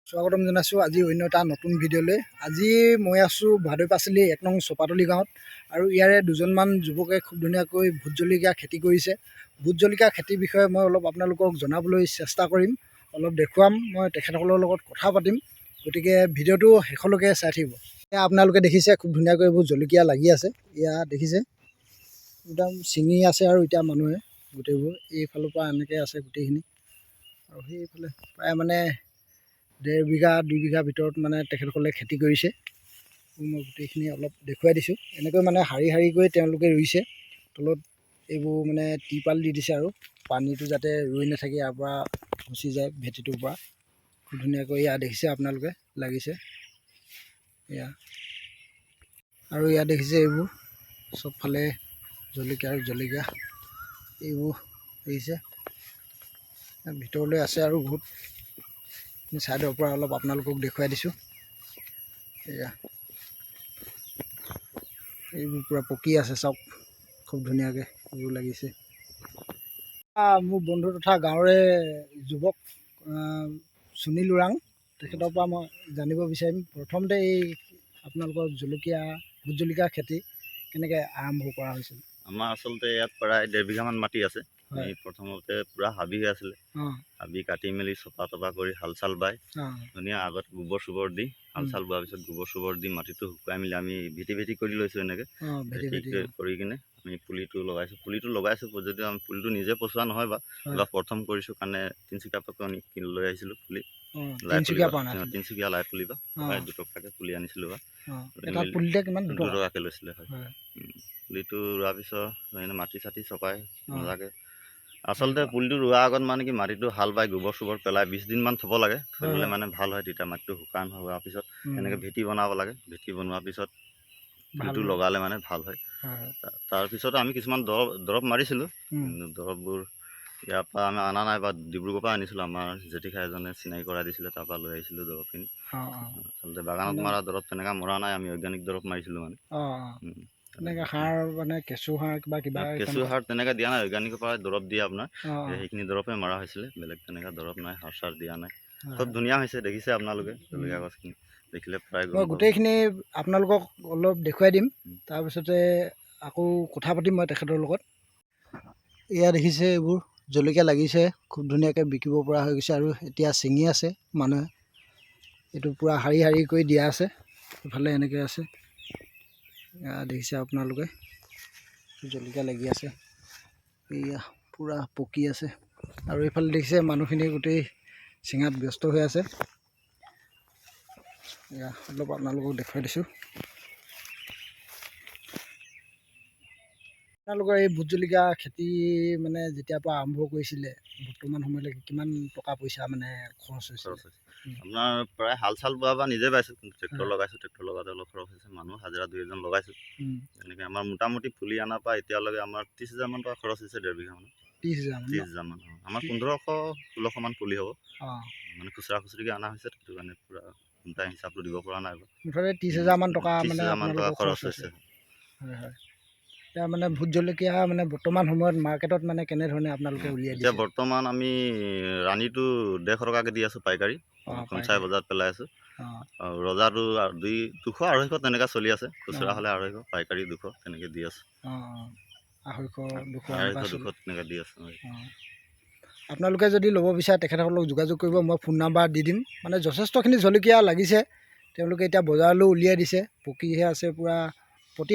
স্বাগতম জনাইছোঁ আজি অন্য এটা নতুন ভিডিঅ'লৈ। আজি মই আছোঁ ভাদৈ পাচলি 1 নং চপাতলি গাঁৱত আৰু ইয়াৰে দুজনমান যুৱকে খুব ধুনীয়াকৈ ভোট জলকীয়া খেতি কৰিছে। ভোট জলকীয়া খেতিৰ বিষয়ে মই অলপ আপোনালোকক জনাবলৈ চেষ্টা কৰিম, অলপ দেখুৱাম, মই তেখেতসকলৰ লগত কথা পাতিম। গতিকে ভিডিঅ'টো শেষলৈকে চাই থাকিব। এয়া আপোনালোকে দেখিছে খুব ধুনীয়াকৈ এইবোৰ জলকীয়া লাগি আছে। এয়া দেখিছে একদম ছিঙি আছে আৰু এতিয়া মানুহে গোটেইবোৰ এইফালৰ পৰা এনেকৈ আছে গোটেইখিনি আৰু সেইফালে প্ৰায় মানে 1.5 বিঘা 2 বিঘা ভিতৰত মানে তেখেতসকলে খেতি কৰিছে। মই গোটেইখিনি অলপ দেখুৱাই দিছোঁ। এনেকৈ মানে শাৰী শাৰীকৈ তেওঁলোকে ৰুইছে। তলত এইবোৰ মানে টিপাল দি দিছে আৰু পানীটো যাতে ৰৈ নাথাকে, ইয়াৰ পৰা গুচি যায় ভেটিটোৰ পৰা। খুব ধুনীয়াকৈ ইয়াত দেখিছে আপোনালোকে লাগিছে এয়া, আৰু ইয়াত দেখিছে এইবোৰ চবফালে জলকীয়া আৰু জলকীয়া এইবোৰ দেখিছে ভিতৰলৈ আছে আৰু বহুত ছাইডৰ পৰা অলপ আপোনালোকক দেখুৱাই দিছোঁ। এয়া এইবোৰ পূৰা পকি আছে, চাওক খুব ধুনীয়াকৈ এইবোৰ লাগিছে। মোৰ বন্ধু তথা গাঁৱৰে যুৱক সুনীল ওৰাং, তেখেতৰ পৰা মই জানিব বিচাৰিম প্ৰথমতে এই আপোনালোকৰ জলকীয়া ভোট জলকীয়া খেতি কেনেকৈ আৰম্ভ কৰা হৈছিল। আমাৰ আচলতে ইয়াত প্ৰায় 1.5 বিঘামান মাটি আছে। আমি প্ৰথমতে পূৰা হাবি হৈ আছিলে, হাবি কাটি মেলি চপা তপা কৰি হাল চাল বাই ধুনীয়া আগত গোবৰ চোবৰ দি হাল চাল বোৱাৰ পিছত গোবৰ চোবৰ দি মাটিটো শুকুৱাই মেলি আমি ভেটি ভেটি কৰি লৈছোঁ। এনেকৈ ভেটি কৰি কিনে আমি পুলিটো লগাইছোঁ যদিও আমি পুলিটো নিজে পচোৱা নহয় বা প্ৰথম কৰিছোঁ কাৰণে তিনিচুকীয়াৰ পৰা আমি কিনি লৈ আহিছিলোঁ পুলি। তিনিচুকীয়া লাই পুলি বা 2 টকাকৈ পুলি আনিছিলোঁ বা 2 টকাকৈ লৈছিলে। হয়, পুলিটো ৰোৱাৰ পিছত মাটি চাটি চপাই মজাকৈ আচলতে পুলিটো ৰোৱাৰ আগত মানে কি মাটিটো হাল বাই গোবৰ চোবৰ পেলাই 20 দিনমান থ'ব লাগে, থৈ দিলে মানে ভাল হয়। তেতিয়া মাটিটো শুকান হোৱাৰ পিছত এনেকৈ ভেটি বনাব লাগে, ভেটি বনোৱাৰ পিছত পুলিটো লগালে মানে ভাল হয়। তাৰপিছত আমি কিছুমান দৰৱ মাৰিছিলোঁ, কিন্তু দৰৱবোৰ ইয়াৰ পৰা আমি অনা নাই বা ডিব্ৰুগড়ৰ পৰা আনিছিলোঁ। আমাৰ জেঠিখা এজনে চিনাকি কৰাই দিছিলে, তাৰপৰা লৈ আহিছিলোঁ দৰৱখিনি। আচলতে বাগানত মৰা দৰৱ তেনেকৈ মৰা নাই, আমি অৰ্গেনিক দৰৱ মাৰিছিলোঁ মানে। তেনেকৈ সাৰ মানে কেঁচু সাৰ কেঁচু সাৰ তেনেকৈ দিয়া নাই, অৰ্গেনিকৰ পৰা দৰৱ দিয়ে আপোনাৰ, সেইখিনি দৰৱে মৰা হৈছিলে, বেলেগ তেনেকৈ দৰৱ নাই, সাৰ চাৰ দিয়া নাই। খুব ধুনীয়া হৈছে, দেখিছে আপোনালোকে জলকীয়া গছখিনি দেখিলে প্ৰায় মই গোটেইখিনি আপোনালোকক অলপ দেখুৱাই দিম, তাৰপিছতে আকৌ কথা পাতিম মই তেখেতৰ লগত। এয়া দেখিছে এইবোৰ জলকীয়া লাগিছে, খুব ধুনীয়াকৈ বিকিব পৰা হৈ গৈছে আৰু এতিয়া ছিঙি আছে মানুহে। এইটো পূৰা শাৰী শাৰী কৰি দিয়া আছে, ইফালে এনেকৈ আছে। দেখিছে আপোনালোকে জলকীয়া লাগি আছে, এয়া পূৰা পকি আছে আৰু এইফালে দেখিছে মানুহখিনি গোটেই চিঙাত ব্যস্ত হৈ আছে। এয়া অলপ আপোনালোকক দেখুৱাই দিছোঁ। আপোনালোকৰ এই ভোট জলকীয়া খেতি মানে যেতিয়াৰ পৰা আৰম্ভ কৰিছিলে বৰ্তমান সময়লৈকে কিমান টকা পইচা মানে খৰচ হৈছে? আপোনাৰ প্ৰায় হাল চাল বোৱাৰ পৰা নিজে বাইছোঁ, কিন্তু ট্ৰেক্টৰ লগাইছোঁ, ট্ৰেক্টৰ লগাওঁতে অলপ খৰচ হৈছে। মানুহ হাজিৰা 2-এজন লগাইছোঁ। এনেকৈ আমাৰ মোটামুটি পুলি অনাৰ পৰা এতিয়ালৈকে আমাৰ 30,000 টকা খৰচ হৈছে। 1.5 বিঘা মানত 30,000 আমাৰ 1500-1600 মান পুলি হ'ব। মানে খুচুৰা খুচুৰিকৈ অনা হৈছে, সেইটো কাৰণে পূৰা কোনটা হিচাপটো দিব পৰা নাই। মুঠতে 30,000 মান টকা মানে খৰচ হৈছে। হয় হয়। এতিয়া মানে ভোট জলকীয়া মানে বৰ্তমান সময়ত মাৰ্কেটত মানে কেনেধৰণে আপোনালোকে উলিয়াই দিছে? এতিয়া বৰ্তমান আমি ৰাণীটো 150 টকাকৈ দি আছোঁ পাইকাৰী, খুমচাই বজাৰত পেলাই আছোঁ। আৰু ৰজাটো 200-250 তেনেকৈ চলি আছে, খুচুৰা হ'লে 250, পাইকাৰী 200 তেনেকৈ দি আছোঁ। 250-200 তেনেকৈ দি আছোঁ। আপোনালোকে যদি ল'ব বিচাৰে তেখেতসকলক যোগাযোগ কৰিব, মই ফোন নাম্বাৰ দি দিম। মানে যথেষ্টখিনি জলকীয়া লাগিছে, তেওঁলোকে এতিয়া বজাৰলৈ উলিয়াই দিছে, পকিহে আছে পূৰা। প্ৰতি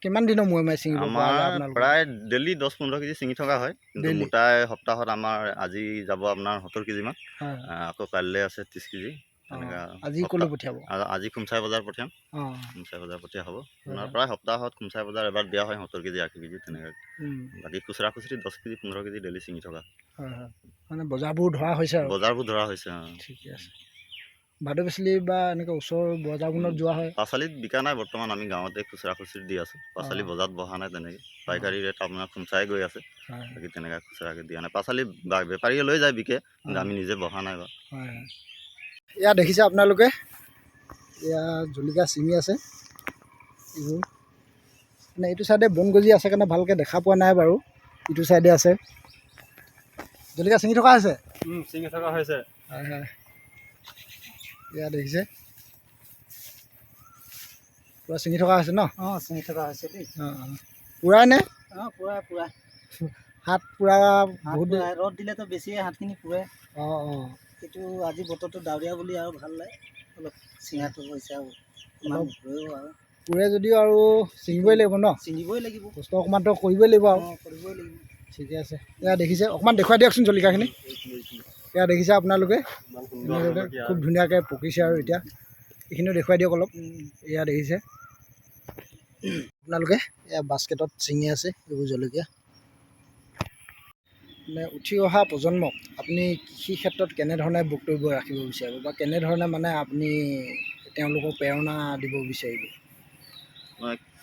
কিমান দিনৰ মূৰে মূৰে ছিঙিব? আমাৰ প্ৰায় ডেইলি 10-15 কেজি ছিঙি থকা হয়, কিন্তু মোটাই সপ্তাহত আমাৰ আজি যাব আপোনাৰ 70 কেজিমান, আকৌ কাইলৈ আছে 30 কেজি তেনেকৈ। আজি ক'লৈ পঠিয়াব? আজি খুমচাই বজাৰ পঠিয়াম, খুমচাই বজাৰ পঠিয়া হ'ব। আপোনাৰ প্ৰায় সপ্তাহত খুমচাই বজাৰ এবাৰ দিয়া হয়, 70 কেজি 80 কেজি তেনেকৈ। বাকী খুচুৰা খুচুৰি 10 কেজি 15 কেজি ডেইলি ছিঙি থকা হয়। মানে বজাৰবোৰ ধৰা হৈছে আৰু বজাৰবোৰ ধৰা হৈছে। ঠিকে আছে। ভাদৈ পাচলি বা এনেকৈ ওচৰৰ বজাৰবোৰত যোৱা হয়? পাচলিত বিকা নাই বৰ্তমান, আমি গাঁৱতে খুচুৰা খুচুৰি দি আছোঁ। পাচলি বজাৰত বহা নাই তেনেকৈ, পাইকাৰী ৰেট আপোনাৰ খুমচাই গৈ আছে, বাকী তেনেকৈ খুচুৰাকৈ দিয়া নাই। পাচলি বেপাৰীয়ে লৈ যায় বিকে, কিন্তু আমি নিজে বহা নাই বাৰু। এয়া দেখিছে আপোনালোকে, এয়া জলকীয়া ছিঙি আছে। এইবোৰ মানে এইটো চাইডে বন গজি আছে কাৰণে ভালকৈ দেখা পোৱা নাই বাৰু, ইটো চাইডে আছে জলকীয়া ছিঙি থকা হৈছে। ছিঙি থকা হৈছে। হয়। এয়া দেখিছে পূৰা ছিঙি থকা হৈছে ন? অঁ ছিঙি থকা হৈছে দেই। অঁ পূৰাই নে? অঁ পূৰা হাত পূৰা বহুত ৰ'দ দিলেতো বেছিয়ে হাতখিনি পুৰে। অঁ অঁ কিন্তু আজি বতৰটো ডাৱৰীয়া বুলি আৰু ভাল লাগে অলপ ছিঙাটো হৈছে আৰু ইমান নুপুৰেও আৰু পুৰে যদিও আৰু ছিঙিবই লাগিব ন? ছিঙিবই লাগিব, কষ্ট অকণমানতো কৰিবই লাগিব আৰু। কৰিবই লাগিব। ঠিকে আছে। এয়া দেখিছে অকণমান দেখুৱাই দিয়কচোন জলকীয়াখিনি। এয়া দেখিছে আপোনালোকে খুব ধুনীয়াকৈ পকিছে আৰু এতিয়া এইখিনিও দেখুৱাই দিয়ক অলপ। এয়া দেখিছে আপোনালোকে এয়া বাস্কেটত ছিঙি আছে এইবোৰ জলকীয়া। মানে উঠি অহা প্ৰজন্মক আপুনি কৃষি ক্ষেত্ৰত কেনেধৰণে বক্তব্য ৰাখিব বিচাৰিব বা কেনেধৰণে মানে আপুনি তেওঁলোকক প্ৰেৰণা দিব বিচাৰিব?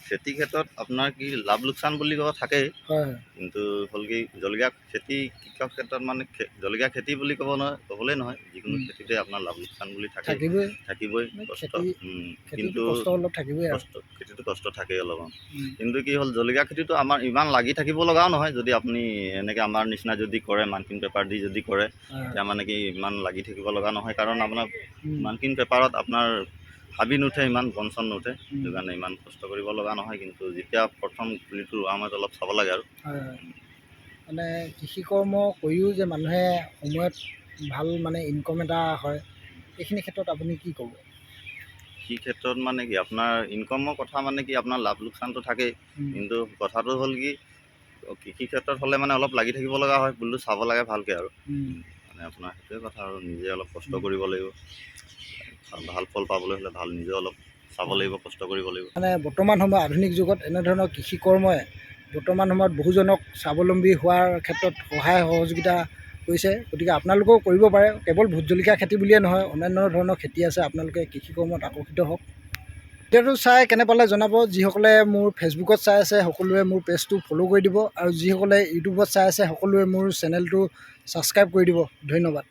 খেতি ক্ষেত্ৰত আপোনাৰ কি লাভ লোকচান বুলি ক'ব থাকেই, হয় কিন্তু হ'ল কি জলকীয়া খেতি কৃষক ক্ষেত্ৰত মানে জলকীয়া খেতি বুলি ক'বলেই নহয়, যিকোনো খেতিতে আপোনাৰ লাভ লোকচান বুলি থাকিবই কষ্ট। কিন্তু অলপ থাকিবই আৰু খেতিটো কষ্ট থাকেই অলপমান। কিন্তু কি হ'ল জলকীয়া খেতিটো আমাৰ ইমান লাগি থাকিব লগাও নহয়। যদি আপুনি এনেকৈ আমাৰ নিচিনা যদি কৰে মানকিন পেপাৰ দি যদি কৰে, তেতিয়া মানে কি ইমান লাগি থাকিব লগা নহয়। কাৰণ আপোনাৰ মানকিন পেপাৰত আপোনাৰ হাবি নুঠে, ইমান বন চন নুঠে, সেইটো কাৰণে ইমান কষ্ট কৰিব লগা নহয়। কিন্তু যেতিয়া প্ৰথম পুলিটো ৰোৱা সময়ত অলপ চাব লাগে আৰু। মানে কৃষি কৰ্ম কৰিও যে মানুহে সময়ত ভাল মানে ইনকম এটা হয়, এইখিনি ক্ষেত্ৰত আপুনি কি ক'ব? কৃষি ক্ষেত্ৰত মানে কি আপোনাৰ ইনকমৰ কথা মানে কি আপোনাৰ লাভ লোকচানটো থাকেই, কিন্তু কথাটো হ'ল কি কৃষি ক্ষেত্ৰত হ'লে মানে অলপ লাগি থাকিব লগা হয়, পুলিটো চাব লাগে ভালকৈ আৰু। মানে আপোনাৰ সেইটোৱে কথা আৰু নিজে অলপ কষ্ট কৰিব লাগিব। ভাল ফল পাবলৈ হ'লে নিজে অলপ চাব লাগিব, কষ্ট কৰিব লাগিব। মানে বৰ্তমান সময়ত আধুনিক যুগত এনেধৰণৰ কৃষি কৰ্মই বৰ্তমান সময়ত বহুজনক স্বাৱলম্বী হোৱাৰ ক্ষেত্ৰত সহায় সহযোগিতা কৰিছে। গতিকে আপোনালোকেও কৰিব পাৰে। কেৱল ভোট জলকীয়া খেতি বুলিয়ে নহয়, অন্যান্য ধৰণৰ খেতি আছে। আপোনালোকে কৃষি কৰ্মত আকৰ্ষিত হওক। ভিডিঅ'টো চাই কেনে পালে জনাব। যিসকলে মোৰ ফেচবুকত চাই আছে সকলোৱে মোৰ পেজটো ফ'ল' কৰি দিব, আৰু যিসকলে ইউটিউবত চাই আছে সকলোৱে মোৰ চেনেলটো ছাবস্ক্ৰাইব কৰি দিব। ধন্যবাদ।